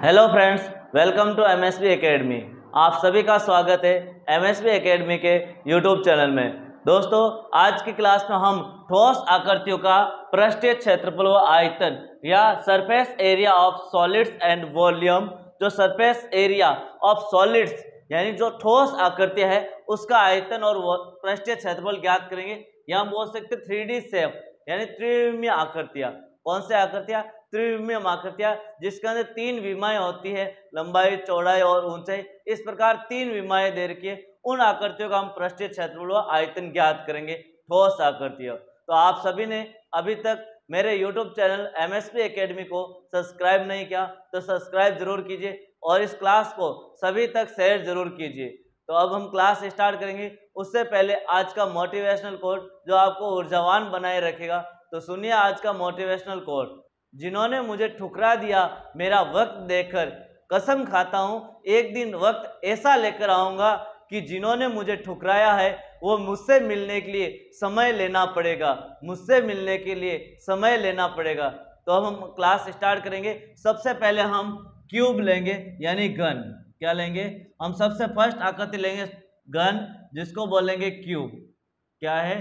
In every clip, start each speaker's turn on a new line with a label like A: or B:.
A: Hello friends, welcome to MSB academy. आप सभी का स्वागत है एमएसबी एकेडमी के यूट्यूब चैनल में। दोस्तों, आज की क्लास में हम ठोस आकृतियों का पृष्ठीय क्षेत्रफल व आयतन या surface area of solids and volume, जो सरफेस एरिया ऑफ सॉलिड्स यानी जो ठोस आकृति है उसका आयतन और पृष्ठीय क्षेत्रफल ज्ञात करेंगे। या हम बोल सकते 3D शेप यानी त्रिविमीय आकृतियां। कौन से आकृतियां? त्रिविमीय आकृतियां, जिसके अंदर 3 विमाएं होती है, लंबाई, चौड़ाई और ऊंचाई। इस प्रकार 3 विमाएं दे रखी है। उन आकृतियों का हम पृष्ठीय क्षेत्रफल व आयतन ज्ञात करेंगे, ठोस आकृतियों। तो आप सभी ने अभी तक मेरे YouTube चैनल एमएसबी एकेडमी को सब्सक्राइब नहीं किया तो सब्सक्राइब जरूर कीजिए और इस क्लास को सभी तक शेयर जरूर कीजिए। तो अब हम क्लास स्टार्ट करेंगे। उससे पहले आज का मोटिवेशनल कोट जो आपको ऊर्जावान बनाए रखेगा, तो सुनिए आज का मोटिवेशनल कोट। जिन्होंने मुझे ठुकरा दिया मेरा वक्त देकर, कसम खाता हूं एक दिन वक्त ऐसा लेकर आऊंगा कि जिन्होंने मुझे ठुकराया है वो मुझसे मिलने के लिए समय लेना पड़ेगा, मुझसे मिलने के लिए समय लेना पड़ेगा। तो अब हम क्लास स्टार्ट करेंगे। सबसे पहले हम क्यूब लेंगे यानी घन। क्या लेंगे? हम सबसे फर्स्ट आकृति लेंगे घन, जिसको बोलेंगे क्यूब। क्या है?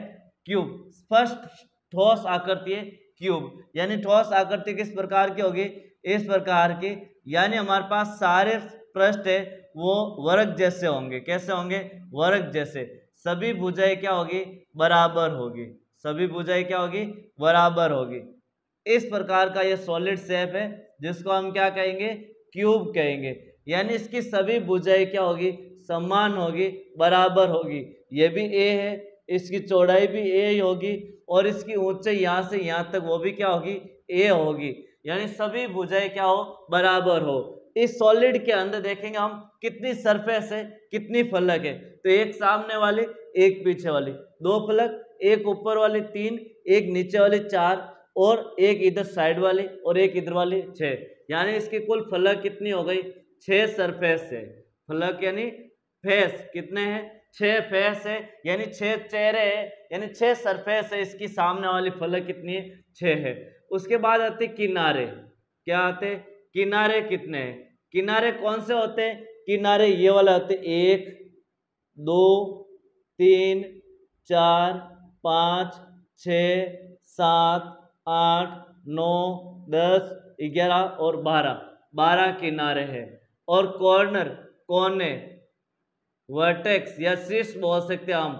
A: क्यूब। फर्स्ट ठोस आकृति है क्यूब। यानी ठोस आकृति किस प्रकार की होगी? इस प्रकार की। यानी हमारे पास सारे पृष्ठ है वो वर्ग जैसे होंगे। कैसे होंगे? वर्ग जैसे। सभी भुजाएं क्या होगी? बराबर होगी। सभी भुजाएं क्या होगी? बराबर होगी। इस प्रकार का ये सॉलिड शेप है जिसको हम क्या कहेंगे? क्यूब कहेंगे। यानी इसकी सभी भुजाएं क्या होगी? समान होगी, बराबर होगी। ये भी ए है, इसकी चौड़ाई भी ए ही होगी और इसकी ऊंचाई यहाँ से यहाँ तक वो भी क्या होगी? ए होगी। यानी सभी भुजाएं क्या हो? बराबर हो। इस सॉलिड के अंदर देखेंगे हम कितनी सरफेस है, कितनी फलक है। तो एक सामने वाली, एक पीछे वाली, 2 फलक, एक ऊपर वाली 3, एक नीचे वाली 4 और एक इधर साइड वाली और एक इधर वाली 6। यानी इसकी कुल फलक कितनी हो गई? 6 सरफेस है। फलक यानी फेस कितने हैं? 6 फेस है, यानी 6 चेहरे है, यानी 6 सरफेस है। इसकी सामने वाली फलक कितनी है? 6 है। उसके बाद आते किनारे। क्या आते? किनारे कितने हैं? किनारे कौन से होते हैं? किनारे ये वाला होते 1 2 3 4 5 6 7 8 9 10 11 और 12 किनारे हैं। और कॉर्नर, कोने, वर्टेक्स या शीर्ष बोल सकते हैं हम।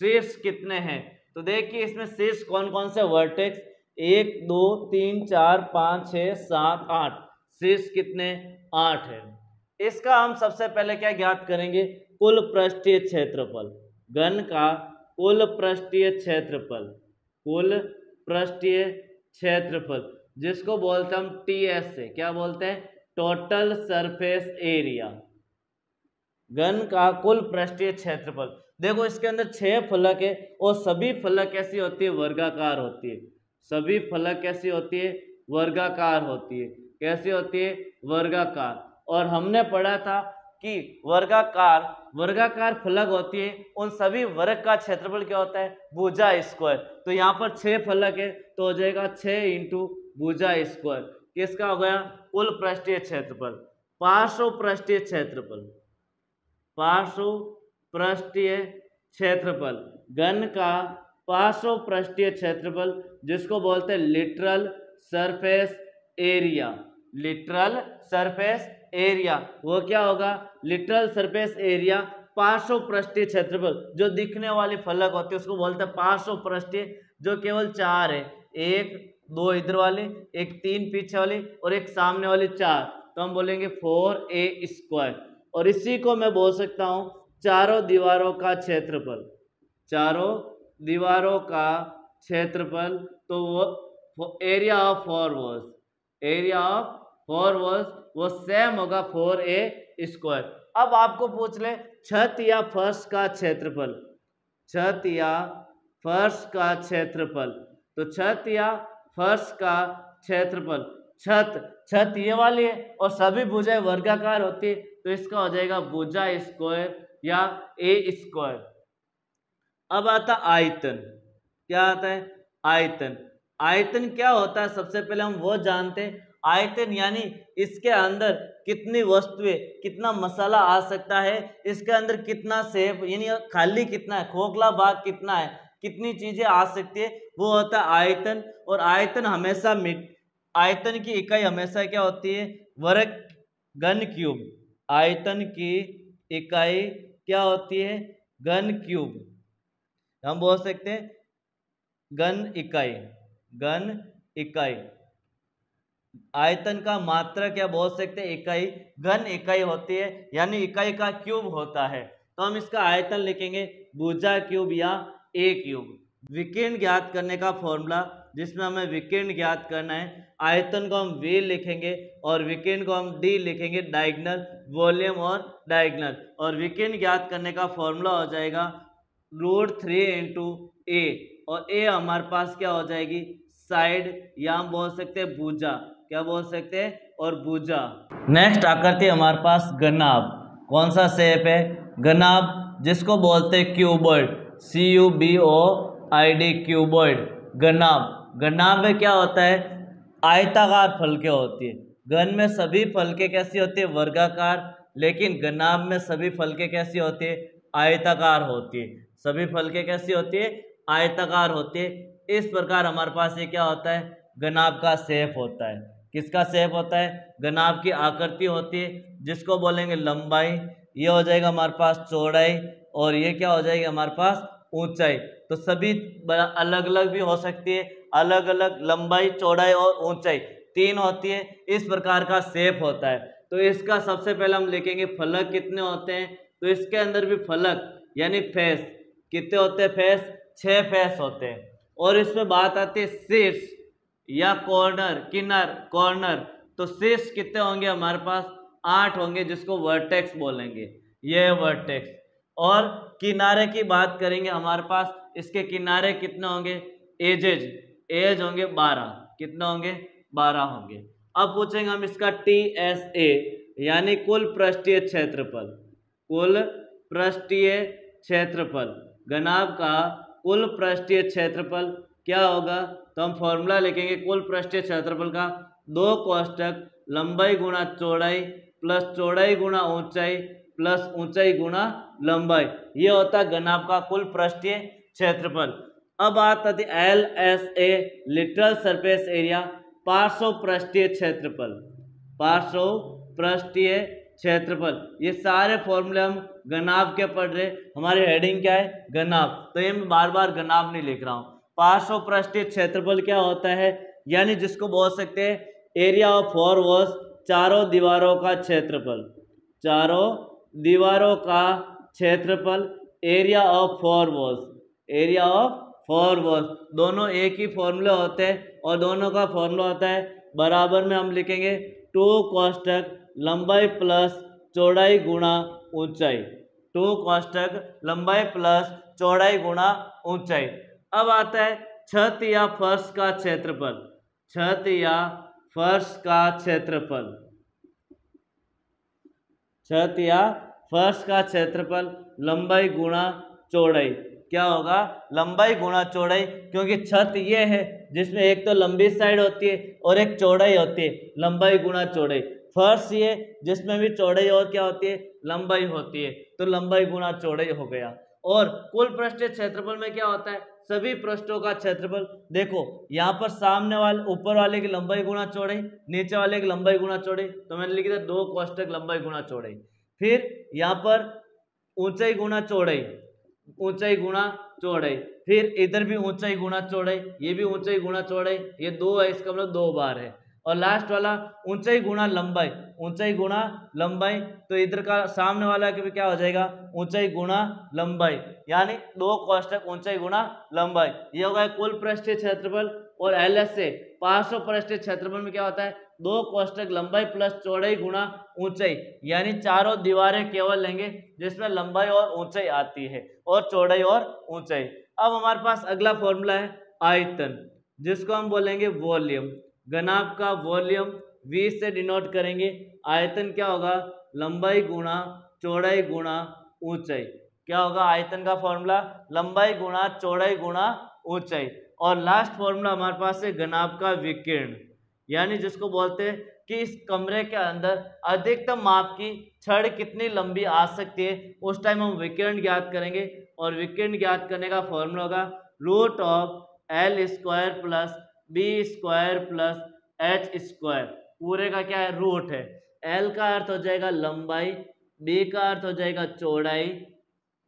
A: शीर्ष कितने हैं? तो देखिए इसमें शीर्ष कौन कौन से? वर्टेक्स 1 2 3 4 5 6 7 8। शीर्ष कितने? 8 है। इसका हम सबसे पहले क्या ज्ञात करेंगे? कुल पृष्ठीय क्षेत्रफल। घन का कुल पृष्ठीय क्षेत्रफल, कुल पृष्ठीय क्षेत्रफल, जिसको बोलते हैं हम टीएस से। क्या बोलते हैं? Total surface area. घन का कुल पृष्ठीय क्षेत्रफल। देखो इसके अंदर 6 फलक है और सभी फलक कैसी होती है? वर्गाकार होती है। सभी फलक कैसी होती है? वर्गाकार होती है। कैसी होती है? वर्गाकार। और हमने पढ़ा था कि वर्गाकार फलक होती है, उन सभी वर्ग का क्षेत्रफल क्या होता है? भुजा स्क्वायर। तो यहाँ पर 6 फलक है तो हो जाएगा 6 इंटू भुजा स्क्वायर। किसका हो गया? कुल पृष्ठीय क्षेत्रफल। पार्श्व पृष्ठीय क्षेत्रफल, पार्श्व पृष्ठीय क्षेत्रफल। घन का पार्श्व पृष्ठीय क्षेत्रफल, जिसको बोलते हैं literal surface area. Literal surface area वो क्या होगा? लिटरल सरफेस एरिया पार्श्व पृष्ठीय क्षेत्रफल। जो दिखने वाली फलक होती है उसको बोलते हैं पार्श्व पृष्ठीय, जो केवल 4 है। 1 2 इधर वाली, एक 3 पीछे वाली और एक सामने वाली 4। तो हम बोलेंगे 4a स्क्वायर। और इसी को मैं बोल सकता हूं चारों दीवारों का क्षेत्रफल। चारों दीवारों का क्षेत्रफल। तो वो area of 4 walls, area of 4 walls वो सेम होगा 4a स्क्वायर। अब आपको पूछ ले छत या फर्श का क्षेत्रफल। छत या फर्श का क्षेत्रफल। तो छत या फर्श का क्षेत्रफल। छत ये वाली है और सभी भुजाएं वर्गाकार होती है, तो इसका हो जाएगा भुजा स्क्वायर या ए स्क्वायर। अब आता आयतन। क्या आता है? आयतन। आयतन क्या होता है? सबसे पहले हम वो जानते हैं। आयतन यानी इसके अंदर कितनी वस्तुएं, कितना मसाला आ सकता है, इसके अंदर कितना सेब यानी खाली कितना है, खोखला भाग कितना है, कितनी चीजें आ सकती है, वो होता है आयतन। और आयतन हमेशा आयतन की इकाई हमेशा क्या होती है, वर्ग घन क्यूब। आयतन की इकाई क्या होती है, घन क्यूब। हम बोल सकते हैं घन इकाई, घन इकाई। आयतन का मात्रा क्या बोल सकते हैं, इकाई, घन इकाई होती है यानी इकाई का क्यूब होता है। तो हम इसका आयतन लिखेंगे भुजा क्यूब या ए क्यूब। विकीर्ण ज्ञात करने का फॉर्मूला, जिसमें हमें विकीर्ण ज्ञात करना है, आयतन को हम V लिखेंगे और विकीर्ण को हम D लिखेंगे, डायगोनल, वॉल्यूम और डायगोनल। और विकीर्ण ज्ञात करने का फॉर्मूला हो जाएगा √3 × A, और A हमारे पास क्या हो जाएगी, साइड, या हम बोल सकते हैं भुजा, क्या बोल सकते हैं, और भुजा। नेक्स्ट आकृति हमारे पास घनाभ। कौन सा शेप है, घनाभ, जिसको बोलते हैं क्यूबॉइड, CUBOID, क्यूबॉइड, घनाभ। घनाभ में क्या होता है, आयताकार फलकें होती है। घन में सभी फलकें कैसी होती है, वर्गाकार, लेकिन घनाभ में सभी फलकें कैसी होती है, आयताकार होती है। सभी फलकें कैसी होती है, आयताकार होती है। इस प्रकार हमारे पास ये क्या होता है, घनाभ का शेप होता है। किसका शेप होता है, घनाभ की आकृति होती है, जिसको बोलेंगे लंबाई। ये हो जाएगा हमारे पास चौड़ाई, और ये क्या हो जाएगी हमारे पास ऊंचाई। तो सभी अलग अलग भी हो सकती है, अलग अलग लंबाई, चौड़ाई और ऊंचाई तीन होती है। इस प्रकार का शेप होता है। तो इसका सबसे पहले हम लिखेंगे फलक कितने होते हैं। तो इसके अंदर भी फलक यानी फेस कितने होते हैं, फेस 6 फेस होते हैं। और इसमें बात आती है शीर्ष या कॉर्नर, किनार, कॉर्नर। तो शीर्ष कितने होंगे हमारे पास, 8 होंगे, जिसको वर्टेक्स बोलेंगे, ये है वर्टेक्स। और किनारे की बात करेंगे, हमारे पास इसके किनारे कितने होंगे, एज होंगे 12, कितने होंगे, 12 होंगे। अब पूछेंगे हम इसका TSA यानी कुल पृष्ठीय क्षेत्रफल, कुल पृष्ठीय क्षेत्रफल, घनाभ का कुल पृष्ठीय क्षेत्रफल क्या होगा। तो हम फॉर्मूला लिखेंगे कुल पृष्ठीय क्षेत्रफल का, 2 कोष्टक लंबाई गुणा चौड़ाई प्लस चौड़ाई गुणा ऊंचाई प्लस ऊंचाई गुणा लंबाई, ये होता है घनाभ का कुल पृष्ठीय क्षेत्रफल। अब बात आती है LSA लिटरल सरफेस एरिया, पार्श्व पृष्ठीय क्षेत्रफल, पार्श्व पृष्ठीय क्षेत्रफल। ये सारे फॉर्मूले हम घनाभ के पढ़ रहे, हमारी हेडिंग क्या है, घनाभ। तो ये मैं बार बार घनाभ नहीं लिख रहा हूँ। पार्श्व पृष्ठीय क्षेत्रफल क्या होता है, यानी जिसको बोल सकते हैं एरिया ऑफ 4 वॉल्स, चारों दीवारों का क्षेत्रफल, चारों दीवारों का क्षेत्रफल, area of 4 walls, area of 4 walls. दोनों एक ही फॉर्मूले होते हैं, और दोनों का फॉर्मूला होता है बराबर में हम लिखेंगे 2 कोष्टक लंबाई प्लस चौड़ाई गुणा ऊंचाई, 2 कोष्टक लंबाई प्लस चौड़ाई गुणा ऊंचाई। अब आता है छत या फर्श का क्षेत्रफल, छत या फर्श का क्षेत्रफल, छत या फर्श का क्षेत्रफल, लंबाई गुणा चौड़ाई। क्या होगा, लंबाई गुणा चौड़ाई, क्योंकि छत ये है जिसमें एक तो लंबी साइड होती है और एक चौड़ाई होती है, लंबाई गुणा चौड़ाई। फर्श ये जिसमें भी चौड़ाई और क्या होती है, लंबाई होती है, तो लंबाई गुणा चौड़ाई हो गया। और कुल पृष्ठीय क्षेत्रफल में क्या होता है, सभी पृष्ठों का क्षेत्रफल। देखो यहाँ पर सामने वाले ऊपर वाले की लंबाई गुणा चौड़ाई, नीचे वाले की लंबाई गुणा चौड़ाई, तो मैंने लिख दिया 2 कोष्टक लंबाई गुणा चौड़ाई। फिर यहाँ पर ऊंचाई गुणा चौड़ाई, ऊंचाई गुणा चौड़ाई, फिर इधर भी ऊंचाई गुणा चौड़ाई, ये भी ऊंचाई गुणा चौड़ाई, ये 2 है, इसका मतलब 2 बार है। और लास्ट वाला ऊंचाई गुणा लंबाई, ऊंचाई गुणा लंबाई, तो इधर का सामने वाला के भी क्या हो जाएगा, ऊंचाई गुणा लंबाई, यानी 2 कोष्टक ऊंचाई गुणा लंबाई। ये होगा कुल पृष्ठीय क्षेत्रफल। और LSA पार्श्व पृष्ठीय क्षेत्रफल में क्या होता है, 2 कोष्टक लंबाई प्लस चौड़ाई गुणा ऊंचाई, यानी चारों दीवारें केवल लेंगे जिसमें लंबाई और ऊंचाई आती है, और चौड़ाई और ऊंचाई। अब हमारे पास अगला फॉर्मूला है आयतन, जिसको हम बोलेंगे वॉल्यूम। घनाभ का वॉल्यूम V से डिनोट करेंगे। आयतन क्या होगा, लंबाई गुणा चौड़ाई गुणा ऊंचाई। क्या होगा आयतन का फॉर्मूला, लंबाई गुणा चौड़ाई गुणा ऊंचाई। और लास्ट फॉर्मूला हमारे पास है घनाभ का विकीर्ण, यानी जिसको बोलते हैं कि इस कमरे के अंदर अधिकतम माप की छड़ कितनी लंबी आ सकती है, उस टाइम हम विकर्ण ज्ञात करेंगे। और विकर्ण ज्ञात करने का फॉर्मूला होगा root of L square plus B square plus H square. पूरे का क्या है, रूट है। एल का अर्थ हो जाएगा लंबाई, बी का अर्थ हो जाएगा चौड़ाई,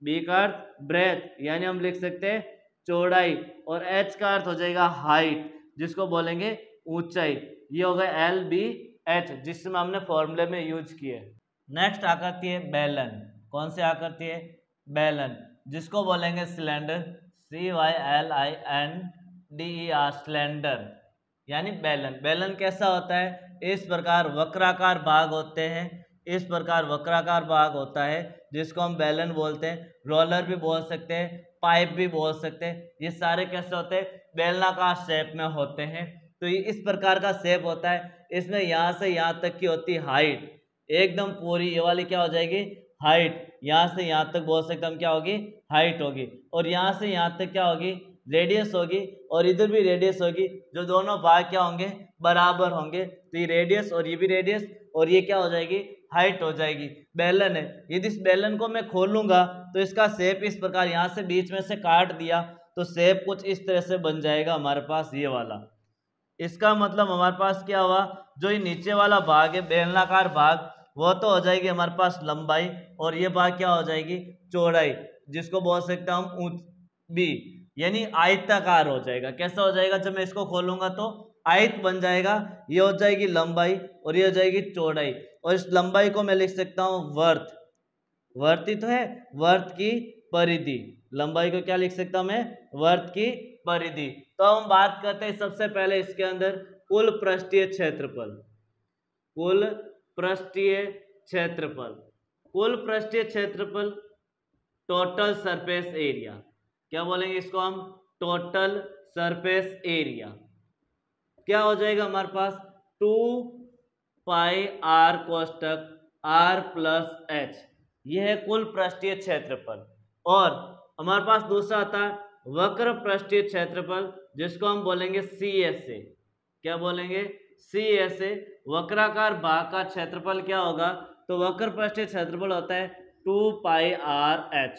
A: बी का अर्थ ब्रेथ यानी हम लिख सकते हैं चौड़ाई, और एच का अर्थ हो जाएगा हाइट जिसको बोलेंगे ऊंचाई। ये हो गया एल बी एच जिसमें हमने फॉर्मूले में यूज किए। नेक्स्ट आकृति है बेलन। कौन सी आकृति है, बेलन, जिसको बोलेंगे सिलेंडर, CYLINDER सिलेंडर यानी बेलन। बेलन कैसा होता है, इस प्रकार वक्राकार भाग होते हैं, इस प्रकार वक्राकार भाग होता है जिसको हम बेलन बोलते हैं। रोलर भी बोल सकते हैं, पाइप भी बोल सकते हैं। ये सारे कैसे होते हैं, बेलनाकार शेप में होते हैं। तो ये इस प्रकार का शेप होता है। इसमें यहाँ से यहाँ तक की होती है हाइट, एकदम पूरी ये वाली क्या हो जाएगी, हाइट। यहाँ से यहाँ तक बोल सकते हम क्या होगी, हाइट होगी। और यहाँ से यहाँ तक क्या होगी, रेडियस होगी। और इधर भी रेडियस होगी, जो दोनों भाग क्या होंगे, बराबर होंगे। तो ये रेडियस और ये भी रेडियस, और ये क्या हो जाएगी, हाइट हो जाएगी। बेलन है, यदि इस बेलन को मैं खोलूंगा तो इसका शेप इस प्रकार, यहाँ से बीच में से काट दिया तो शेप कुछ इस तरह से बन जाएगा हमारे पास ये वाला। इसका मतलब हमारे पास क्या हुआ, जो ये नीचे वाला भाग है बेलनाकार भाग, वो तो हो जाएगी हमारे पास लंबाई, और ये भाग क्या हो जाएगी, चौड़ाई, जिसको बोल सकते हैं हम बी, यानी आयताकार हो जाएगा। कैसा हो जाएगा, जब मैं इसको खोलूंगा तो आयत बन जाएगा। ये हो जाएगी लंबाई और ये हो जाएगी चौड़ाई, और इस लंबाई को मैं लिख सकता हूँ वर्थ, वर्थ ही तो है, वर्थ की परिधि। लंबाई को क्या लिख सकता हूं मैं, वर्थ की परिधि। तो हम बात करते हैं सबसे पहले इसके अंदर कुल पृष्ठीय क्षेत्रफल। कुल पृष्ठीय क्षेत्रफल, कुल पृष्ठीय क्षेत्रफल, टोटल सरफेस एरिया। क्या बोलेंगे इसको हम, टोटल सरफेस एरिया। क्या हो जाएगा हमारे पास, 2 पाई आर कोष्टक आर प्लस एच, यह है कुल पृष्ठीय क्षेत्रफल। और हमारे पास दूसरा आता है वक्र पृष्ठीय क्षेत्रफल, जिसको हम बोलेंगे CSA। क्या बोलेंगे, CSA। वक्राकार भाग का क्षेत्रफल क्या होगा, तो वक्र पृष्ठीय क्षेत्रफल होता है 2 पाई आर एच।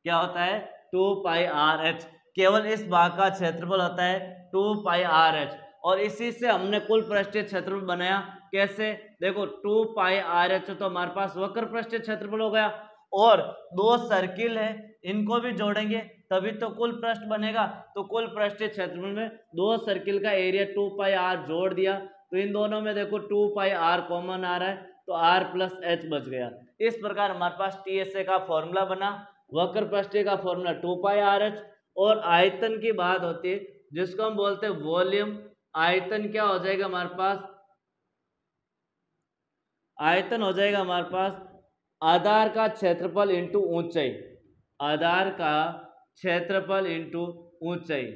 A: क्या होता है, 2 पाई आर एच। केवल इस भाग का क्षेत्रफल होता है 2 पाई आर एच, और इसी से हमने कुल पृष्ठीय क्षेत्रफल बनाया। कैसे, देखो 2 पाई आर एच तो हमारे पास वक्र पृष्ठीय क्षेत्रफल हो गया, और दो सर्किल है इनको भी जोड़ेंगे तभी तो कुल पृष्ठ बनेगा। तो कुल पृष्ठीय क्षेत्रफल में दो सर्किल का एरिया 2 पाई आर जोड़ दिया, तो इन दोनों में देखो 2 पाई आर कॉमन आ रहा है, तो आर प्लस एच बच गया। इस प्रकार हमारे पास TSA का फॉर्मूला बना, वक्र पृष्ठीय का फॉर्मूला 2 पाई आर एच। और आयतन की बात होती है जिसको हम बोलते हैं वॉल्यूम। आयतन क्या हो जाएगा हमारे पास, आयतन हो जाएगा हमारे पास आधार का क्षेत्रफल इंटू ऊंचाई, आधार का क्षेत्रफल इंटू ऊंचाई,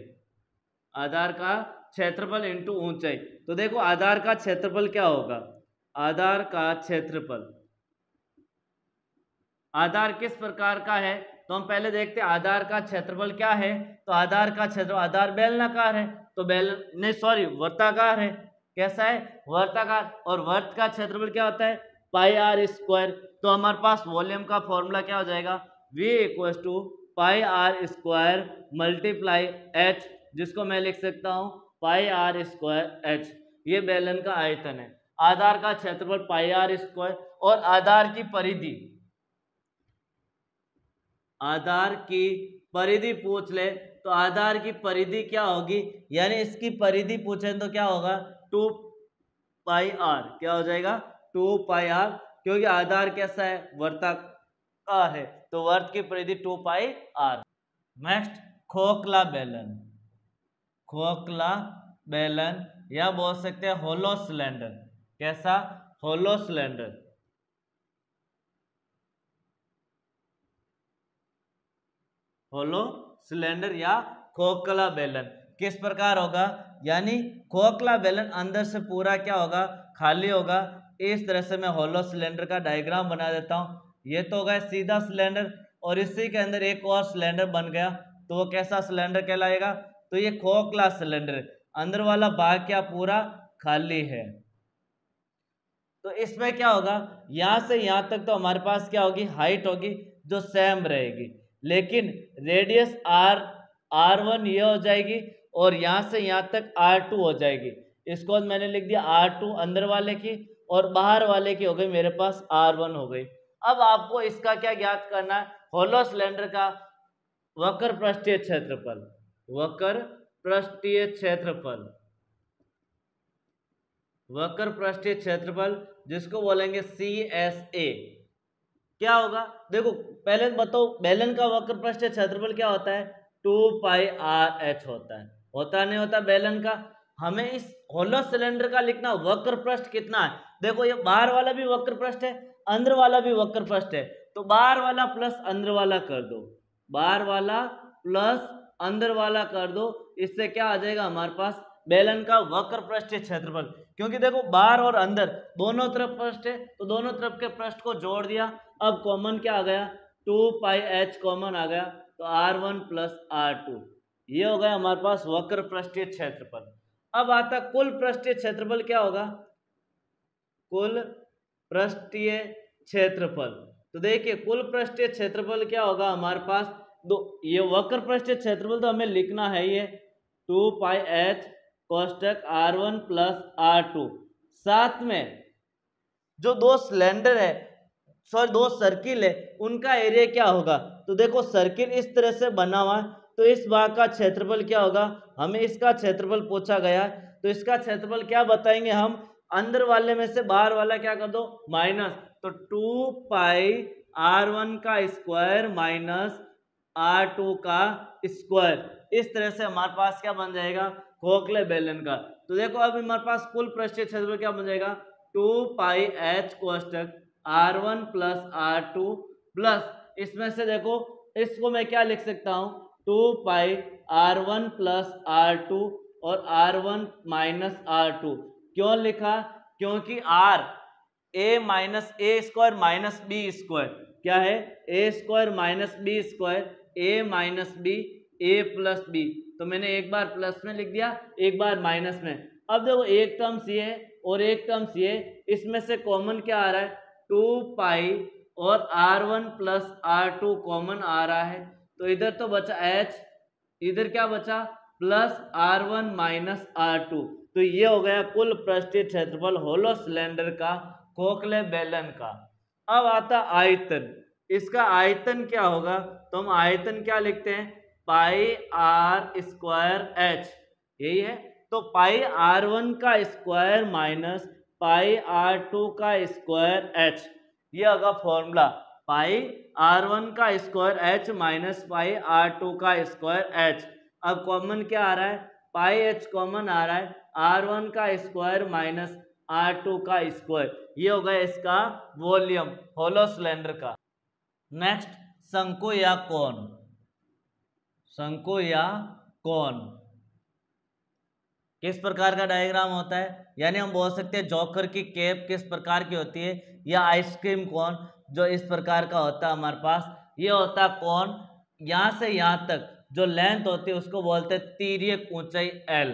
A: आधार का क्षेत्रफल इंटू ऊंचाई। तो देखो आधार का क्षेत्रफल क्या होगा, आधार का क्षेत्रफल, आधार किस प्रकार का है, तो हम पहले देखते हैं आधार का क्षेत्रफल क्या है। तो आधार का क्षेत्रफल, आधार बेलनाकार है, तो बेलन नहीं सॉरी वर्ताकार है। कैसा है, वर्ताकार। और वर्त का क्षेत्रफल क्या होता है, पाई आर स्क्वायर। तो हमारे पास वॉल्यूम का फॉर्मूला क्या हो जाएगा, V equals to pi R square multiply H, जिसको मैं लिख सकता हूँ पाई आर स्क्वायर एच। ये बेलन का आयतन है। आधार का क्षेत्रफल पाई आर स्क्वायर, और आधार की परिधि, आधार की परिधि पूछ ले तो आधार की परिधि क्या होगी, यानी इसकी परिधि पूछे तो क्या होगा, 2 पाई आर। क्या हो जाएगा, 2 पाई आर, क्योंकि आधार कैसा है, वर्ताकार है, तो वर्त की परिधि 2 पाई आर। नेक्स्ट खोखला बेलन, खोखला बेलन या बोल सकते हैं होलो सिलेंडर। कैसा, होलो सिलेंडर। होलो सिलेंडर या खोखला बेलन किस प्रकार होगा, यानी खोखला बेलन अंदर से पूरा क्या होगा, खाली होगा। इस तरह से मैं होलो सिलेंडर का डायग्राम बना देता हूँ। ये तो होगा सीधा सिलेंडर, और इसी के अंदर एक और सिलेंडर बन गया, तो वो कैसा सिलेंडर कहलाएगा, तो ये खोखला सिलेंडर। अंदर वाला भाग क्या पूरा खाली है। तो इसमें क्या होगा, यहां से यहां तक तो हमारे पास क्या होगी, हाइट होगी जो सेम रहेगी, लेकिन रेडियस R1 ये हो जाएगी और यहां से यहां तक R2 हो जाएगी। इसको मैंने लिख दिया R2 अंदर वाले की और बाहर वाले की हो गई मेरे पास R1 हो गई। अब आपको इसका क्या ज्ञात करना है, होलो सिलेंडर का वक्र पृष्ठीय क्षेत्रफल, वक्र पृष्ठीय क्षेत्रफल, वक्र पृष्ठीय क्षेत्रफल जिसको बोलेंगे CSA। क्या होगा, देखो पहले बताओ बेलन का वक्र पृष्ठीय क्षेत्रफल क्या होता है, 2πRh होता नहीं होता बेलन का। हमें इस होलो सिलेंडर का लिखना वक्र पृष्ठ कितना है, देखो ये बाहर वाला भी वक्र पृष्ठ है, अंदर वाला भी वक्र पृष्ठ है, तो बाहर वाला प्लस अंदर वाला कर दो, बाहर वाला प्लस अंदर वाला कर दो, इससे क्या आ जाएगा हमारे पास बेलन का वक्र पृष्ठीय क्षेत्रफल। क्योंकि देखो बाहर और अंदर दोनों तरफ पृष्ठ है, तो दोनों तरफ के पृष्ठ को जोड़ दिया, अब कॉमन क्या आ गया, 2πh कॉमन आ गया, तो R1 प्लस R2 ये हो गया हमारे पास वक्र पृष्ठीय क्षेत्रफल। अब आता कुल पृष्ठीय क्षेत्रफल क्या होगा, कुल पृष्ठीय क्षेत्रफल। तो देखिए कुल पृष्ठीय क्षेत्रफल क्या होगा हमारे पास, दो ये वक्र पृष्ठीय क्षेत्रफल तो हमें लिखना है ये 2πh कोष्टक R1 प्लस R2, साथ में जो दो सिलेंडर है सॉरी दो सर्किल है उनका एरिया क्या होगा। तो देखो सर्किल इस तरह से बना हुआ है, तो इस भाग का क्षेत्रफल क्या होगा, हमें इसका क्षेत्रफल पूछा गया, तो इसका क्षेत्रफल क्या बताएंगे हम, अंदर वाले में से बाहर वाला क्या कर दो माइनस, तो 2πR1 का स्क्वायर माइनस R2 का स्क्वायर, इस तरह से हमारे पास क्या बन जाएगा खोखले बेलन का। तो देखो अब हमारे पास कुल पृष्ठीय क्षेत्रफल क्या बन जाएगा, 2πh कोष्टक R1 plus R2 plus इसमें से देखो इसको मैं क्या लिख सकता हूं, 2πR1 प्लस R2 और R1 माइनस R2। क्यों लिखा, क्योंकि R a minus A square minus B square क्या है, A square minus B square, A minus B A plus B, तो मैंने एक बार प्लस में लिख दिया एक बार माइनस में। अब देखो एक टर्म्स ये और एक टर्म्स ये, इसमें से कॉमन क्या आ रहा है 2π और R1 प्लस R2 कॉमन आ रहा है, तो इधर तो बचा h, इधर क्या बचा प्लस R1 माइनस R2। तो ये हो गया कुल पृष्ठीय क्षेत्रफल होलो सिलेंडर का खोखले बेलन का। अब आता आयतन, इसका आयतन क्या होगा, तो हम आयतन क्या लिखते हैं πr स्क्वायर h, यही है, तो πr1 का स्क्वायर माइनस πr2 का स्क्वायर h, ये होगा फॉर्मूला πr1 का स्क्वायर h माइनस πr2 का स्क्वायर h। अब कॉमन क्या आ रहा है, πh कॉमन आ रहा है, R1 का स्क्वायर माइनस R2 का स्क्वायर, ये होगा इसका वॉल्यूम होलो सिलेंडर का। नेक्स्ट शंकु या कोन, शंकु या कोन किस प्रकार का डायग्राम होता है, यानी हम बोल सकते हैं जोकर की कैप किस प्रकार की होती है, या आइसक्रीम कोन जो इस प्रकार का होता है हमारे पास, ये होता है कोन। यहाँ से यहाँ तक जो लेंथ होती है उसको बोलते हैं तिर्यक ऊंचाई L,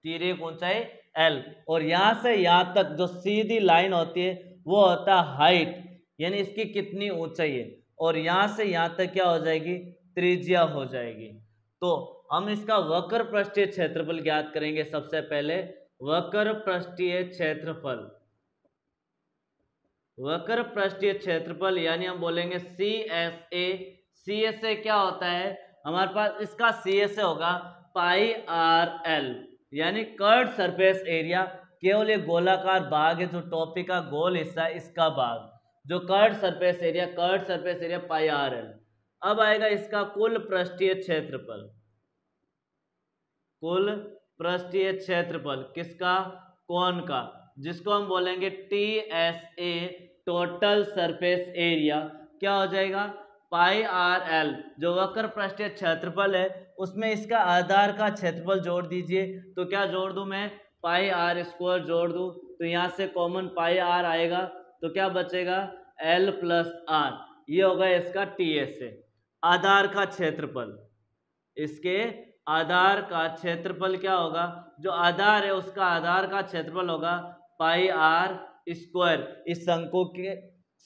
A: तिर्यक ऊंचाई L, और यहाँ से यहाँ तक जो सीधी लाइन होती है वो होता है हाइट, यानी इसकी कितनी ऊंचाई है, और यहाँ से यहाँ तक क्या हो जाएगी त्रिज्या हो जाएगी। तो हम इसका वक्र पृष्ठीय क्षेत्रफल ज्ञात करेंगे। सबसे पहले वक्र पृष्ठीय क्षेत्रफल, वक्र पृष्ठीय क्षेत्रफल यानी हम बोलेंगे CSA। CSA क्या होता है हमारे पास, इसका CSA होगा πRL, यानी कर्ड सरफेस एरिया, केवल ये गोलाकार भाग है जो टॉपी का गोल हिस्सा है इसका भाग, जो कर्ड सरफेस एरिया πRL। अब आएगा इसका कुल पृष्ठीय क्षेत्रफल, कुल पृष्ठीय क्षेत्रफल किसका, कोन का, जिसको हम बोलेंगे TSA टोटल सरफेस एरिया, क्या हो जाएगा πRL, जो वक्र पृष्ठीय क्षेत्रफल है उसमें इसका आधार का क्षेत्रफल जोड़ दीजिए, तो क्या जोड़ दूं मैं πr स्क्वायर जोड़ दूं, तो यहाँ से कॉमन πr आएगा, तो क्या बचेगा L प्लस R, ये होगा इसका TSA आधार का क्षेत्रफल, इसके आधार का क्षेत्रफल क्या होगा, जो आधार है उसका आधार का क्षेत्रफल होगा पाई आर स्क्वायर, इस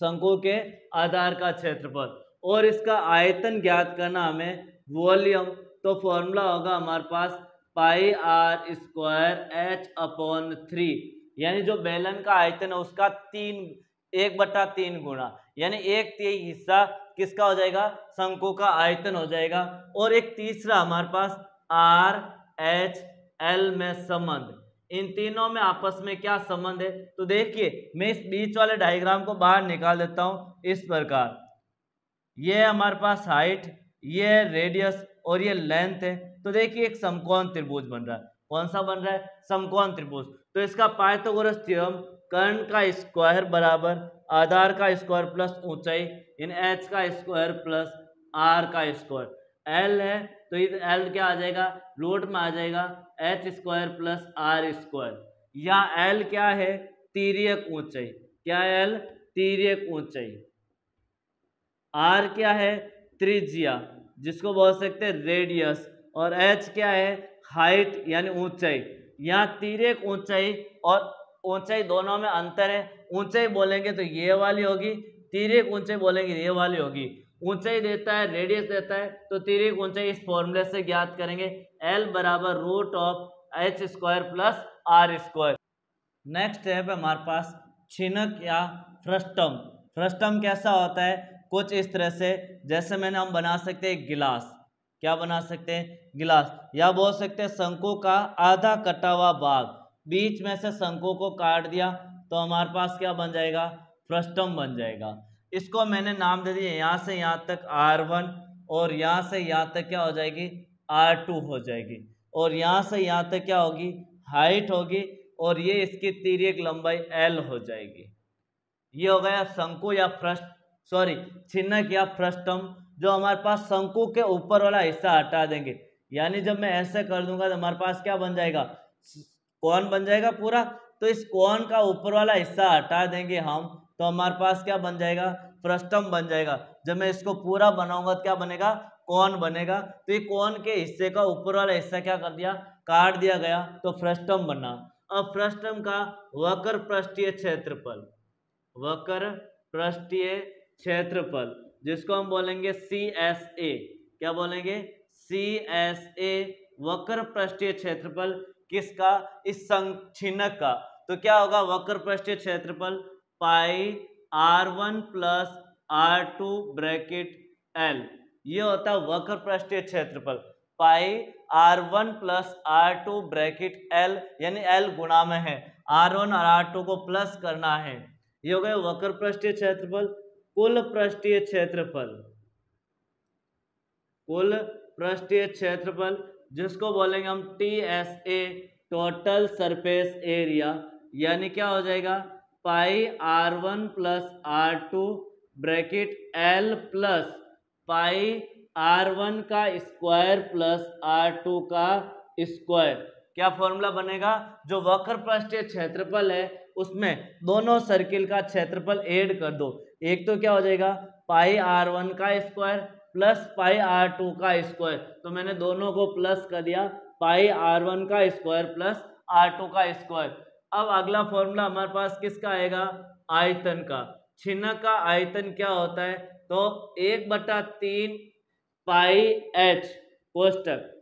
A: शंकु के आधार का क्षेत्रफल। और इसका आयतन ज्ञात करना हमें, वॉल्यूम, तो फॉर्मूला होगा हमारे पास पाई आर स्क्वायर H/3, यानी जो बेलन का आयतन है उसका 1/3 गुणा, यानी 1/3 हिस्सा किसका हो जाएगा, शंकु का आयतन हो जाएगा। और एक तीसरा हमारे पास आर एच एल में संबंध, इन तीनों में आपस में क्या संबंध है, तो देखिए मैं इस बीच वाले डायग्राम को बाहर निकाल देता हूं इस प्रकार। ये हमारे पास हाइट, ये रेडियस और ये लेंथ है। तो देखिए एक समकोण त्रिभुज बन रहा है। कौन सा बन रहा है, समकोण त्रिभुज। तो इसका पाइथागोरस थ्योरम, कर्ण का स्क्वायर बराबर आधार का स्क्वायर प्लस ऊंचाई इन h का स्क्वायर प्लस r का स्क्वायर। एल है तो इधर एल क्या आ जाएगा, रूट में आ जाएगा h square plus r square. यहाँ एल क्या है, तिर्यक ऊंचाई। क्या है एल, तिर्यक ऊंचाई। आर क्या है, त्रिज्या, जिसको बोल सकते हैं रेडियस। और एच क्या है, हाइट यानी ऊंचाई। यहाँ तिर्यक ऊंचाई और ऊंचाई दोनों में अंतर है। ऊंचाई बोलेंगे तो ये वाली होगी, तिर्यक ऊंचाई बोलेंगे ये वाली होगी। ऊंचाई देता है, रेडियस देता है, तो तिर्यक ऊंचाई इस फॉर्मूले से ज्ञात करेंगे, एल बराबर root of H square plus R square. Next है हमारे पास छिनक या फ्रस्टम। फ्रस्टम कैसा होता है, कुछ इस तरह से, जैसे मैंने हम बना सकते हैं गिलास। क्या बना सकते हैं, गिलास। या बोल सकते हैं शंकु का आधा कटा हुआ भाग, बीच में से शंकु को काट दिया तो हमारे पास क्या बन जाएगा, फ्रस्टम बन जाएगा। इसको मैंने नाम दे दिया, यहाँ से यहाँ तक R1 और यहाँ से यहाँ तक क्या हो जाएगी, R2 हो जाएगी। और यहाँ से यहाँ तक क्या होगी, हाइट होगी। और ये इसकी तिर्यक लंबाई L हो जाएगी। ये हो गया शंकु या छिन्नक या फ्रस्टम। जो हमारे पास शंकु के ऊपर वाला हिस्सा हटा देंगे, यानी जब मैं ऐसे कर दूंगा तो हमारे पास क्या बन जाएगा, कोण बन जाएगा पूरा। तो इस कोण का ऊपर वाला हिस्सा हटा देंगे हम, तो हमारे पास क्या बन जाएगा, फ्रस्टम बन जाएगा। जब मैं इसको पूरा बनाऊंगा तो क्या बनेगा, कोण बनेगा। तो ये कोण के हिस्से का ऊपर वाला हिस्सा क्या कर दिया, काट दिया गया, तो फ्रस्टम बना। अब फ्रस्टम का वक्र पृष्ठीय क्षेत्रफल, वक्र पृष्ठीय क्षेत्रफल, जिसको हम बोलेंगे CSA। क्या बोलेंगे, CSA, वक्र पृष्ठीय क्षेत्रफल किसका, इस छिन्नक का। तो क्या होगा, वक्र पृष्ठीय क्षेत्रफल पाई R1 plus R2 bracket L। ये होता है वक्र पृष्ठीय क्षेत्रफल, पाई R1 plus R2 bracket L, यानी L गुणा में है, R1 और R2 को प्लस करना है। ये हो गया वक्र पृष्ठीय क्षेत्रफल। कुल पृष्ठीय क्षेत्रफल, कुल पृष्ठीय क्षेत्रफल, जिसको बोलेंगे हम TSA, टोटल सरफेस एरिया, यानी क्या हो जाएगा, पाई R1 plus R2 bracket L plus pi R1 का स्क्वायर प्लस R2 का स्क्वायर। क्या फॉर्मूला बनेगा, जो वक्र पृष्ठीय क्षेत्रफल है उसमें दोनों सर्किल का क्षेत्रफल ऐड कर दो। एक तो क्या हो जाएगा, पाई R1 का स्क्वायर प्लस पाई R2 का स्क्वायर। तो मैंने दोनों को प्लस कर दिया, पाई R1 का स्क्वायर प्लस R2 का स्क्वायर। अब अगला फॉर्मूला हमारे पास किसका आएगा, आयतन का। छिन्नक का आयतन क्या होता है, तो 1/3 पाई H कोष्टक।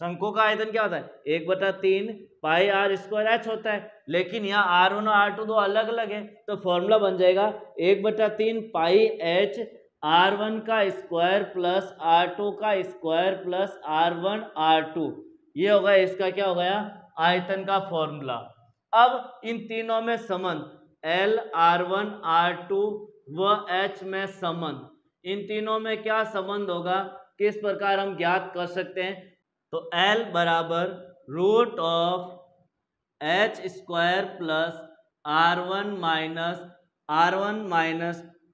A: शंकु का आयतन क्या होता है, 1/3 पाई R स्क्वायर H होता है। लेकिन यहाँ R1 और R2 दो अलग अलग है, तो फॉर्मूला बन जाएगा 1/3 पाई H R1 का स्क्वायर प्लस R2 का स्क्वायर प्लस R1 R2। ये होगा इसका क्या हो गया, आयतन का फॉर्मूला। अब इन तीनों में संबंध, L R1 R2 व H में संबंध, इन तीनों में क्या संबंध होगा, किस प्रकार हम ज्ञात कर सकते हैं। तो L बराबर root of H square plus R1 minus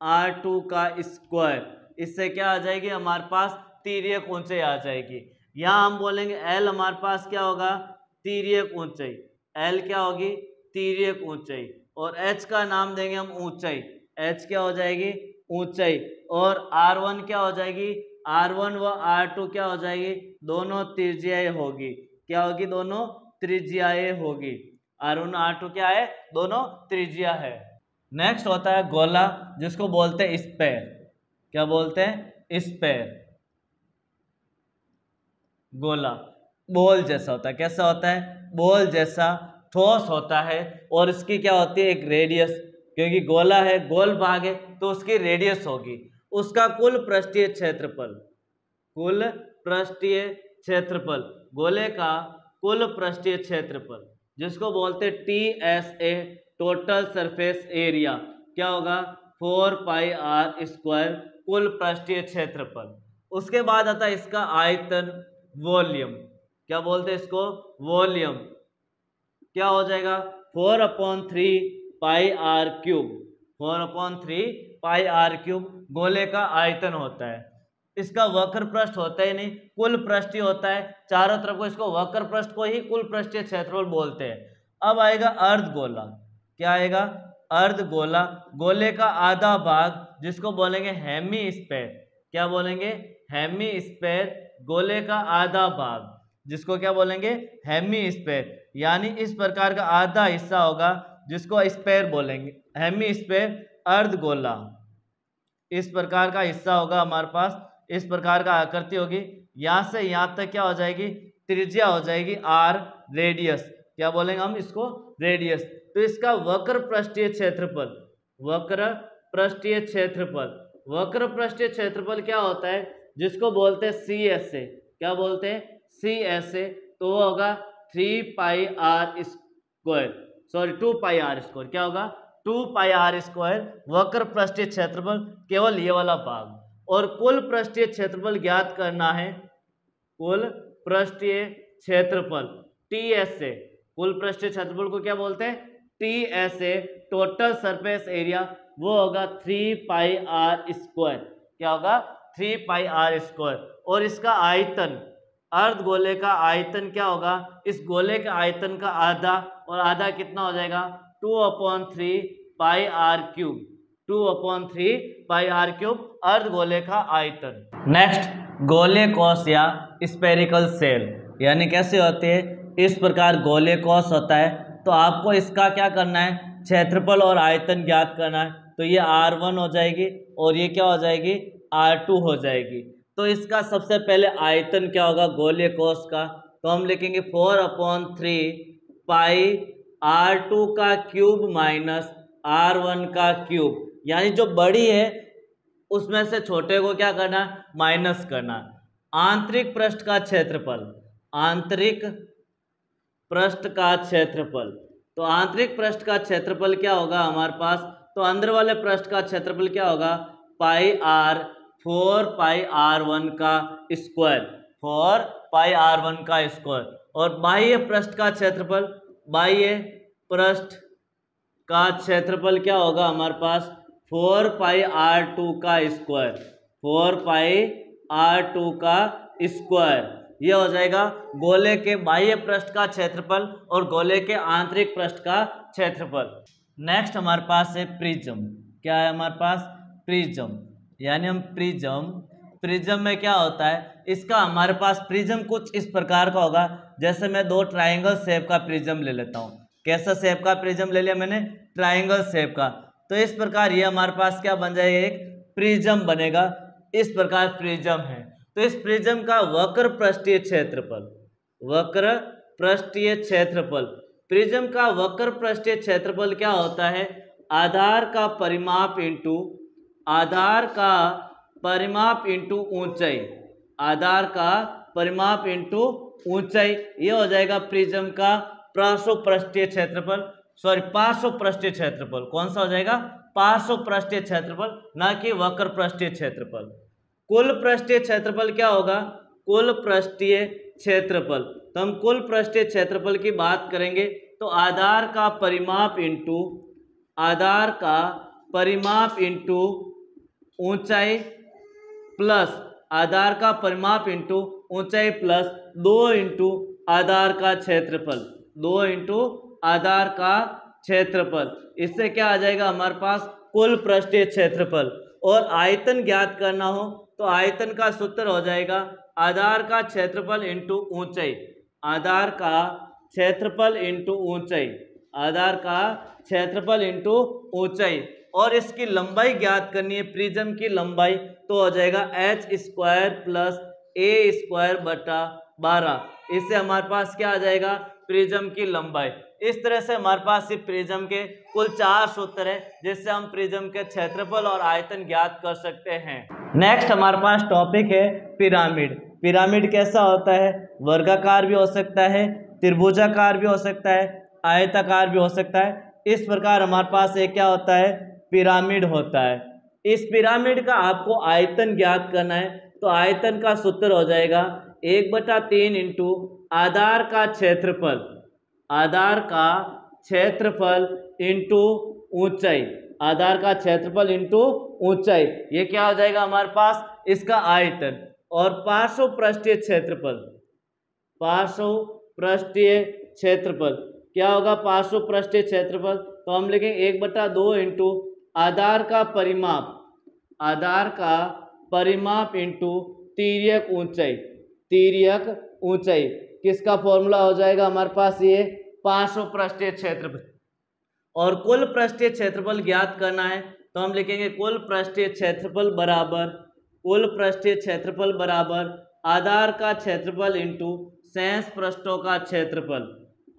A: R2 का स्क्वायर। इससे क्या आ जाएगी, हमारे पास तिर्यक ऊंचाई आ जाएगी। यहाँ हम बोलेंगे L हमारे पास क्या होगा, तिर्यक ऊंचाई। L क्या होगी, तिर्यक ऊंचाई। और H का नाम देंगे हम ऊंचाई, H क्या हो जाएगी, ऊंचाई। और R1 क्या हो जाएगी, R1 व R2 क्या हो जाएगी, दोनों त्रिज्याएं होगी। क्या होगी, दोनों त्रिज्याएं होगी। R1 R2 क्या है, दोनों त्रिज्या है। नेक्स्ट होता है गोला, जिसको बोलते हैं स्फेयर। क्या बोलते हैं, स्फेयर। गोला बॉल जैसा होता है। कैसा होता है, बॉल जैसा ठोस होता है। और इसकी क्या होती है, एक रेडियस, क्योंकि गोला है, गोल भाग है, तो उसकी रेडियस होगी। उसका कुल पृष्ठीय क्षेत्रफल, कुल पृष्ठीय क्षेत्रफल, गोले का कुल पृष्ठीय क्षेत्रफल, जिसको बोलते हैं TSA, टोटल सरफेस एरिया, क्या होगा, 4πr², कुल पृष्ठीय क्षेत्रफल। उसके बाद आता है इसका आयतन, वॉल्यूम। क्या बोलते हैं इसको, वॉल्यूम। क्या हो जाएगा, 4/3πr³, 4/3πr³ गोले का आयतन होता है। इसका वक्र पृष्ठ होता ही नहीं, कुल पृष्ठीय होता है चारों तरफ को, इसको वक्र पृष्ठ को ही कुल पृष्ठीय क्षेत्रफल बोलते हैं। अब आएगा अर्धगोला। क्या आएगा, अर्धगोला, गोले का आधा भाग, जिसको बोलेंगे हेमीस्फेयर। क्या बोलेंगे, हेमीस्फेयर, गोले का आधा भाग, जिसको क्या बोलेंगे, हेमीस्फेयर। यानी इस प्रकार का आधा हिस्सा होगा, जिसको स्फेयर बोलेंगे, हेमीस्फेयर, अर्धगोला। इस प्रकार का हिस्सा होगा हमारे पास, इस प्रकार का आकृति होगी। यहां से यहां तक क्या हो जाएगी, त्रिज्या हो जाएगी r, रेडियस। क्या बोलेंगे हम इसको, रेडियस। तो इसका वक्र पृष्ठीय क्षेत्रफल, वक्र पृष्ठीय क्षेत्रफल, वक्र पृष्ठीय क्षेत्रफल क्या होता है, जिसको बोलते हैं CSA। क्या बोलते हैं, CSA। तो वो होगा 3πr², सॉरी 2πr²। क्या होगा, 2πr², वक्र पृष्ठीय क्षेत्रफल, केवल ये वाला भाग। और कुल पृष्ठीय क्षेत्रफल ज्ञात करना है, कुल पृष्ठीय क्षेत्रफल TSA, कुल पृष्ठीय क्षेत्रफल को क्या बोलते हैं, TSA, टोटल सरफेस एरिया, वो होगा 3πr²। क्या होगा, 3πr²। और इसका आयतन, अर्धगोले का आयतन क्या होगा, इस गोले के आयतन का आधा, और आधा कितना हो जाएगा, 2/3πr³, 2/3πr³ अर्धगोले का आयतन। नेक्स्ट, गोले कोश या स्फेरिकल सेल, यानी कैसे होते हैं, इस प्रकार गोले कोश होता है। तो आपको इसका क्या करना है, क्षेत्रफल और आयतन ज्ञात करना है। तो ये R1 हो जाएगी, और ये क्या हो जाएगी, R2 हो जाएगी। तो इसका सबसे पहले आयतन क्या होगा, गोले कोश का, तो हम लिखेंगे 4/3πr² का क्यूब माइनस R1 का क्यूब। यानी जो बड़ी है उसमें से छोटे को क्या करना, माइनस करना। आंतरिक पृष्ठ का क्षेत्रफल, आंतरिक पृष्ठ का क्षेत्रफल, तो आंतरिक पृष्ठ का क्षेत्रफल क्या होगा हमारे पास, तो अंदर वाले पृष्ठ का क्षेत्रफल क्या होगा, πr, 4πr1 का स्क्वायर, 4πr1 का स्क्वायर। और बाह्य पृष्ठ का क्षेत्रफल, बाह्य पृष्ठ का क्षेत्रफल क्या होगा हमारे पास, 4πr2 का स्क्वायर, 4πr2 का स्क्वायर। ये हो जाएगा गोले के बाह्य पृष्ठ का क्षेत्रफल और गोले के आंतरिक पृष्ठ का क्षेत्रफल। नेक्स्ट हमारे पास है प्रिज्म। क्या है हमारे पास, प्रिज्म। यानी हम प्रिज्म में क्या होता है, इसका हमारे पास प्रिज्म कुछ इस प्रकार का होगा। जैसे मैं दो ट्राइंगल शेप का प्रिज्म ले लेता हूँ। कैसा शेप का प्रिज्म ले लिया मैंने, ट्राइंगल शेप का। तो इस प्रकार ये हमारे पास क्या बन जाएगा, एक प्रिज्म बनेगा। इस प्रकार प्रिज्म है। तो इस प्रिज्म का वक्र पृष्ठीय क्षेत्रफल, वक्र पृष्ठीय क्षेत्रफल, प्रिज्म का वक्र पृष्ठीय क्षेत्रफल क्या होता है, आधार का परिमाप इंटू, आधार का परिमाप इंटू ऊंचाई, आधार का परिमाप इंटू ऊंचाई। ये हो जाएगा प्रिज्म का पार्श्व पृष्ठीय क्षेत्रफल, सॉरी पार्श्व पृष्ठीय क्षेत्रफल। कौन सा हो जाएगा, पार्श्व पृष्ठीय क्षेत्रफल, ना कि वक्र पृष्ठीय क्षेत्रफल। कुल पृष्ठीय क्षेत्रफल क्या होगा, कुल पृष्ठीय क्षेत्रफल। तो हम कुल पृष्ठीय क्षेत्रफल की बात करेंगे तो आधार का परिमाप इंटू, आधार का परिमाप इंटू ऊंचाई प्लस आधार का परिमाप इंटू ऊंचाई प्लस 2 इंटू आधार का क्षेत्रफल, 2 इंटू आधार का क्षेत्रफल। इससे क्या आ जाएगा हमारे पास, कुल पृष्ठीय क्षेत्रफल। और आयतन ज्ञात करना हो तो तो आयतन का सूत्र हो जाएगा आधार का क्षेत्रफल इंटू ऊंचाई, आधार का क्षेत्रफल इंटू ऊंचाई, आधार का क्षेत्रफल इंटू ऊंचाई। और इसकी लंबाई ज्ञात करनी है, प्रिज्म की लंबाई, तो हो जाएगा h² प्लस a² बटा 12। इससे हमारे पास क्या आ जाएगा, प्रिज्म की लंबाई। इस तरह से हमारे पास ये प्रिज्म के कुल 4 सूत्र है जिससे हम प्रिज्म के क्षेत्रफल और आयतन ज्ञात कर सकते हैं। नेक्स्ट हमारे पास टॉपिक है पिरामिड। पिरामिड कैसा होता है, वर्गाकार भी हो सकता है, त्रिभुजाकार भी हो सकता है, आयताकार भी हो सकता है। इस प्रकार हमारे पास एक क्या होता है, पिरामिड होता है। इस पिरामिड का आपको आयतन ज्ञात करना है, तो आयतन का सूत्र हो जाएगा 1/3 इंटू आधार का क्षेत्रफल, आधार का क्षेत्रफल इंटू ऊंचाई, आधार का क्षेत्रफल इंटू ऊंचाई। ये क्या हो जाएगा हमारे पास, इसका आयतन। और पार्श्व पृष्ठीय क्षेत्रफल, पार्श्व पृष्ठीय क्षेत्रफल क्या होगा, पार्श्व पृष्ठीय क्षेत्रफल, तो हम लिखेंगे 1/2 इंटू आधार का परिमाप, आधार का परिमाप इंटू तिर्यक ऊंचाई, तिर्यक ऊंचाई। किसका फॉर्मूला हो जाएगा हमारे पास, ये पार्श्व पृष्ठीय क्षेत्रफल। और कुल पृष्ठीय क्षेत्रफल ज्ञात करना है, तो हम लिखेंगे कुल पृष्ठीय क्षेत्रफल बराबर, कुल पृष्ठीय क्षेत्रफल बराबर आधार का क्षेत्रफल इंटू शेष पृष्ठों का क्षेत्रफल,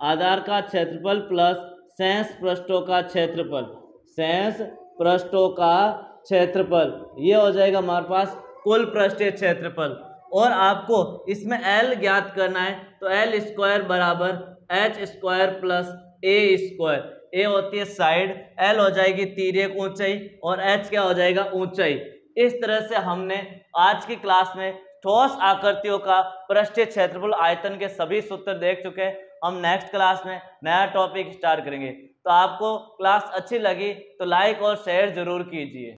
A: आधार का क्षेत्रफल प्लस शेष पृष्ठों का क्षेत्रफल, शेष पृष्ठों का क्षेत्रफल। ये हो जाएगा हमारे पास कुल पृष्ठीय क्षेत्रफल। और आपको इसमें L ज्ञात करना है, तो L² बराबर h² प्लस a²। a होती है साइड, L हो जाएगी तिर्यक ऊंचाई और h क्या हो जाएगा, ऊंचाई। इस तरह से हमने आज की क्लास में ठोस आकृतियों का पृष्ठीय क्षेत्रफल आयतन के सभी सूत्र देख चुके हैं। हम नेक्स्ट क्लास में नया टॉपिक स्टार्ट करेंगे। तो आपको क्लास अच्छी लगी तो लाइक और शेयर जरूर कीजिए।